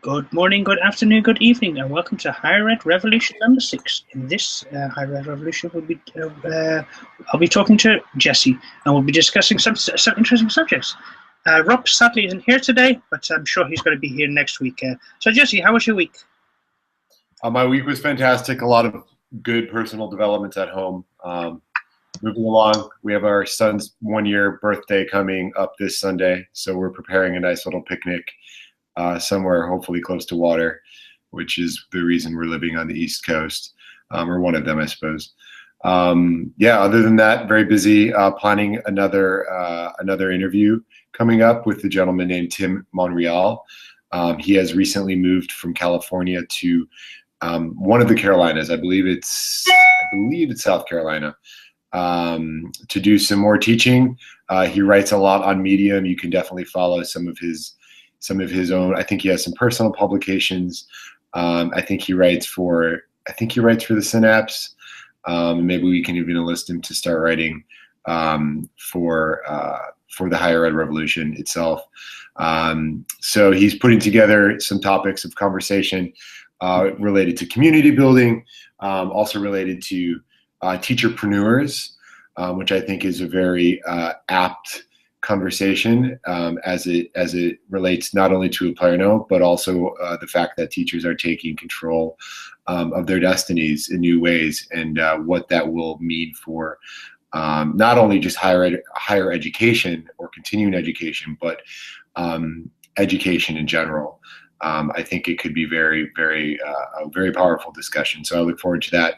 Good morning, good afternoon, good evening, and welcome to Higher Ed Revolution number 6. In this Higher Ed Revolution, I'll be talking to Jesse, and we'll be discussing some interesting subjects. Rob sadly isn't here today, but I'm sure he's going to be here next week. So Jesse, how was your week? My week was fantastic. A lot of good personal developments at home. Moving along, we have our son's 1-year birthday coming up this Sunday, so we're preparing a nice little picnic somewhere hopefully close to water, which is the reason we're living on the East Coast, or one of them, I suppose. Other than that, very busy planning another interview coming up with a gentleman named Tim Monreal. He has recently moved from California to one of the Carolinas. I believe it's South Carolina, to do some more teaching. He writes a lot on Medium. You can definitely follow some of his own. I think he has some personal publications. I think he writes for the Synapse. Maybe we can even enlist him to start writing for the Higher Ed Revolution itself. So he's putting together some topics of conversation related to community building, also related to teacherpreneurs, which I think is a very apt conversation as it relates not only to Oplerno, but also the fact that teachers are taking control of their destinies in new ways, and what that will mean for not only just higher education or continuing education, but education in general. I think it could be very, very, a very powerful discussion. So I look forward to that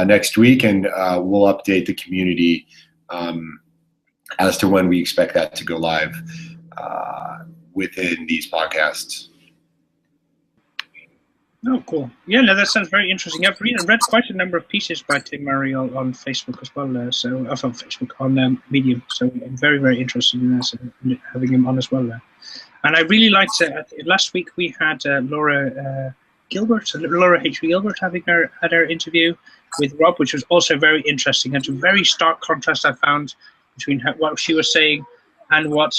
next week, and we'll update the community as to when we expect that to go live within these podcasts. Oh, cool. Yeah, no, that sounds very interesting. I've read quite a number of pieces by Tim Monreal on Facebook as well, on Medium. So I'm very, very interested in this and having him on as well. And I really liked last week we had Laura H. Gilbert had her interview with Rob, which was also very interesting. And a very stark contrast I found between what she was saying and what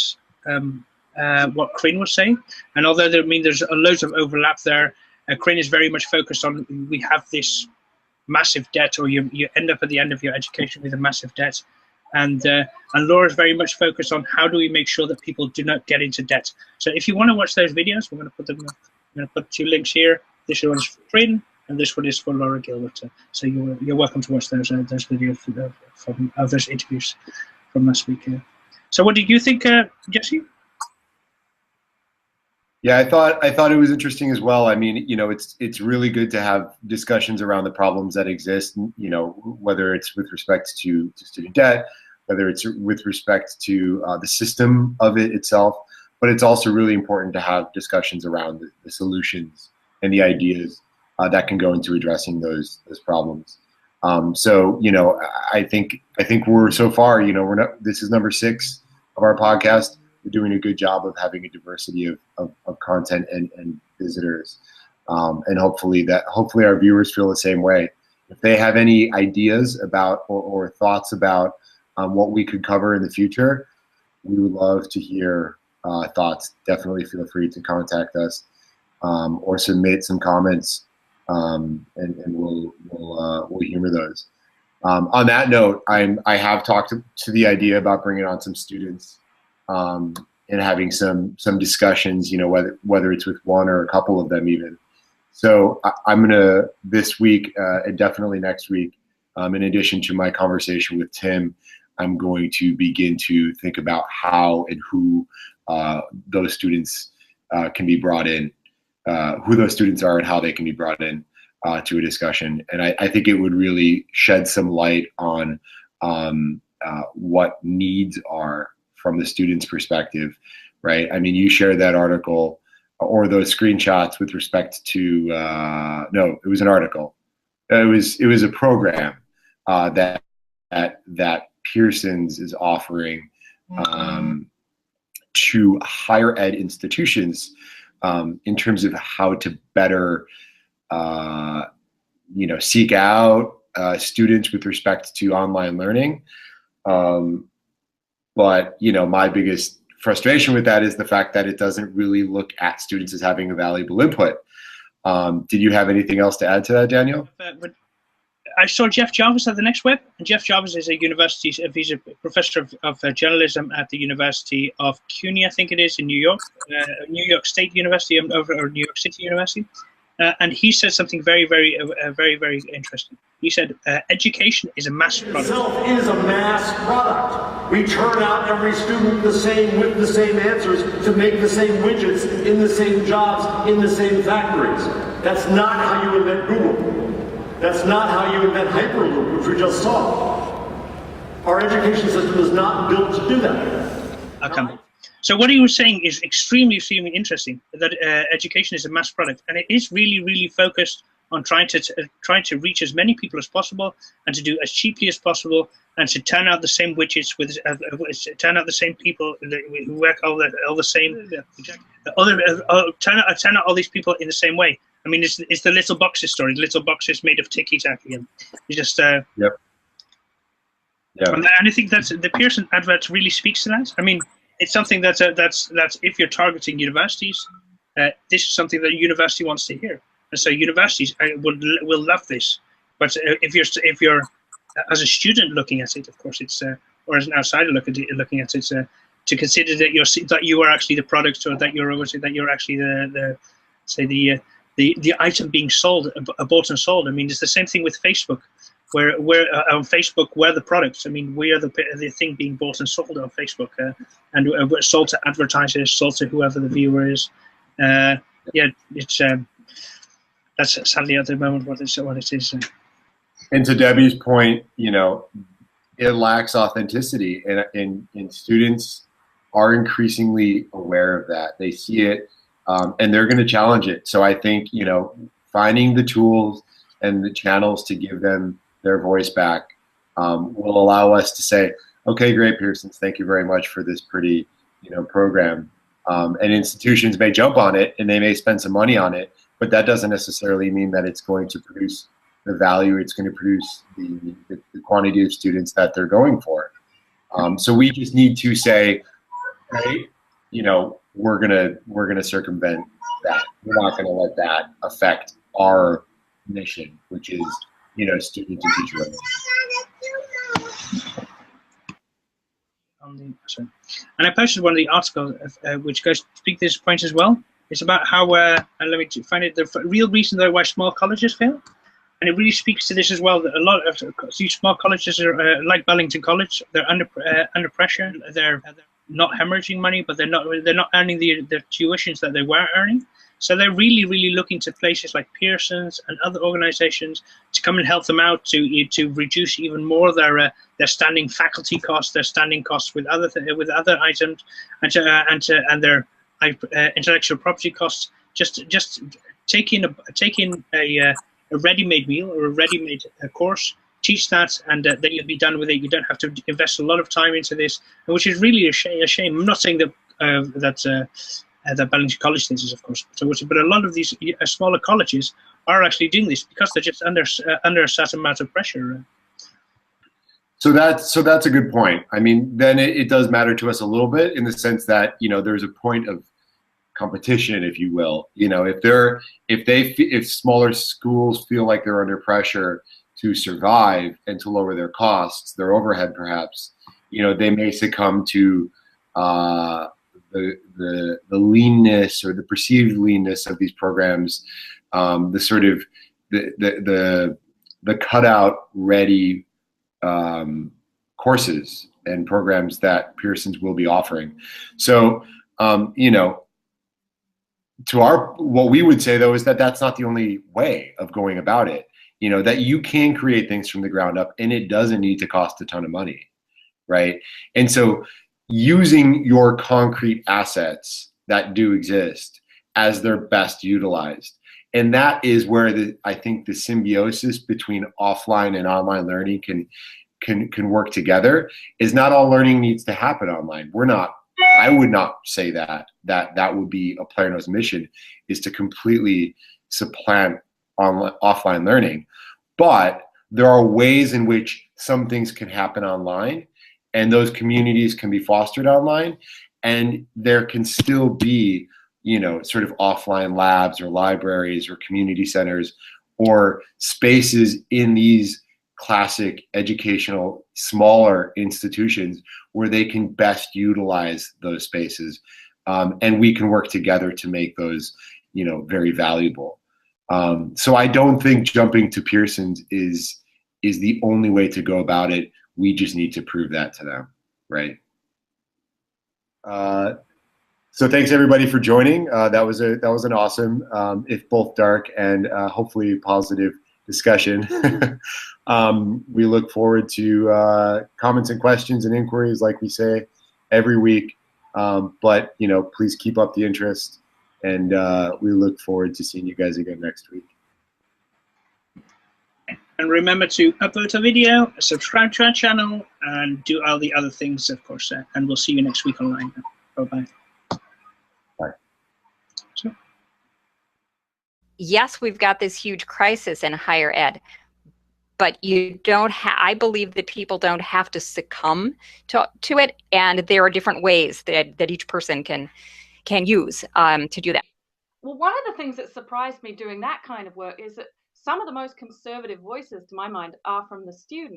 Crane was saying. And although there's loads of overlap there, Crane is very much focused on, we have this massive debt, or you end up at the end of your education with a massive debt. And Laura's very much focused on how do we make sure that people do not get into debt. So if you want to watch those videos, we're going to put them. I'm going to put 2 links here. This one is for Crane, and this one is for Laura Gilbert. So you're welcome to watch those videos from those interviews from last week. So what did you think, Jesse? Yeah, I thought it was interesting as well. I mean, it's really good to have discussions around the problems that exist, whether it's with respect to student debt, whether it's with respect to the system of it itself, but it's also really important to have discussions around the solutions and the ideas that can go into addressing those problems. So, I think we're so far, this is number 6 of our podcast. We're doing a good job of having a diversity of content and visitors, and hopefully our viewers feel the same way. If they have any ideas about or thoughts about what we could cover in the future, we would love to hear thoughts. Definitely feel free to contact us or submit some comments, and we'll humor those. On that note, I have talked to the idea about bringing on some students. And having some discussions, whether it's with one or a couple of them even. So I'm gonna this week and definitely next week, in addition to my conversation with Tim, I'm going to begin to think about how and who those students can be brought in, who those students are and how they can be brought in to a discussion. And I think it would really shed some light on what needs are from the student's perspective, right? I mean, you shared that article or those screenshots with respect to, no, it was an article. It was a program that Piersons is offering to higher ed institutions in terms of how to better, seek out students with respect to online learning. But my biggest frustration with that is the fact that it doesn't really look at students as having a valuable input. Did you have anything else to add to that, Daniel? I saw Jeff Jarvis at the next web, and Jeff Jarvis is he's a professor of journalism at the University of CUNY, I think it is, in New York, New York State University, or New York City University. And he said something very, very interesting. He said, education is a mass product. Itself is a mass product. We turn out every student the same with the same answers to make the same widgets in the same jobs in the same factories. That's not how you invent Google. That's not how you invent Hyperloop, which we just saw. Our education system is not built to do that. Okay. So what he was saying is extremely interesting, that education is a mass product, and it is really focused on trying to reach as many people as possible, and to do as cheaply as possible, and to turn out the same widgets with turn out the same people who work all the same turn out all these people in the same way. I mean, it's the little boxes story. Little boxes made of ticky-tacky, and you just Yep. Yeah. And I think that the Pearson advert really speaks to that. I mean, it's something that's if you're targeting universities, this is something that a university wants to hear, and so universities will love this. But if you're as a student looking at it, of course, it's or as an outsider looking at it, to consider that you are actually the product, or that you're actually the item being sold, bought and sold. I mean, it's the same thing with Facebook, where on Facebook we're the products. I mean, we are the thing being bought and sold on Facebook, and we're sold to advertisers, sold to whoever the viewer is. Yeah, it's that's sadly at the moment what it is. And to Debbie's point, you know, it lacks authenticity, and students are increasingly aware of that. They see it. And they're going to challenge it. So I think, you know, finding the tools and the channels to give them their voice back will allow us to say, okay, great, Piersons, thank you very much for this pretty, you know, program. And institutions may jump on it, and they may spend some money on it, but that doesn't necessarily mean that it's going to produce the value, it's going to produce the quantity of students that they're going for. So we just need to say, right, you know, we're gonna circumvent that. We're not gonna let that affect our mission, which is, you know, student to teacher learning. And I posted one of the articles which goes to speak to this point as well. It's about how and let me find it, the real reason though why small colleges fail, and it really speaks to this as well. That a lot of these small colleges are like Wellington College. They're under pressure. They're not hemorrhaging money, but they're not earning the tuitions that they were earning. So they're really looking to places like Piersons and other organizations to come and help them out to reduce even more their standing faculty costs, their standing costs with other items, and their intellectual property costs. Just taking a ready-made meal or a ready-made course, teach that, and then you'll be done with it. You don't have to invest a lot of time into this, which is really a shame. I'm not saying that that Wellington College thinks this, of course, but a lot of these smaller colleges are actually doing this because they're just under a certain amount of pressure. So that's a good point. I mean, then it does matter to us a little bit in the sense that, you know, there's a point of competition, if you will. You know, if smaller schools feel like they're under pressure to survive and to lower their costs, their overhead perhaps, you know, they may succumb to the leanness or the perceived leanness of these programs, the sort of the cutout ready courses and programs that Piersons will be offering. So, you know, what we would say though is that that's not the only way of going about it. You know, that you can create things from the ground up, and it doesn't need to cost a ton of money, right? And so using your concrete assets that do exist as they're best utilized. And that is where I think the symbiosis between offline and online learning can work together. Is not all learning needs to happen online. I would not say that would be Oplerno's mission, is to completely supplant offline learning. But there are ways in which some things can happen online, and those communities can be fostered online. And there can still be, sort of offline labs or libraries or community centers or spaces in these classic educational smaller institutions where they can best utilize those spaces. And we can work together to make those, very valuable. So I don't think jumping to Piersons is the only way to go about it. We just need to prove that to them, right? So thanks everybody for joining. That was an awesome, if both dark and hopefully positive discussion. We look forward to comments and questions and inquiries, like we say every week. But please keep up the interest, and we look forward to seeing you guys again next week. And remember to upload a video, subscribe to our channel, and do all the other things, of course. And we'll see you next week online. Bye-bye. Bye. So. Yes, we've got this huge crisis in higher ed, but you don't I believe that people don't have to succumb to it, and there are different ways that each person can use to do that. Well, one of the things that surprised me doing that kind of work is that some of the most conservative voices, to my mind, are from the students.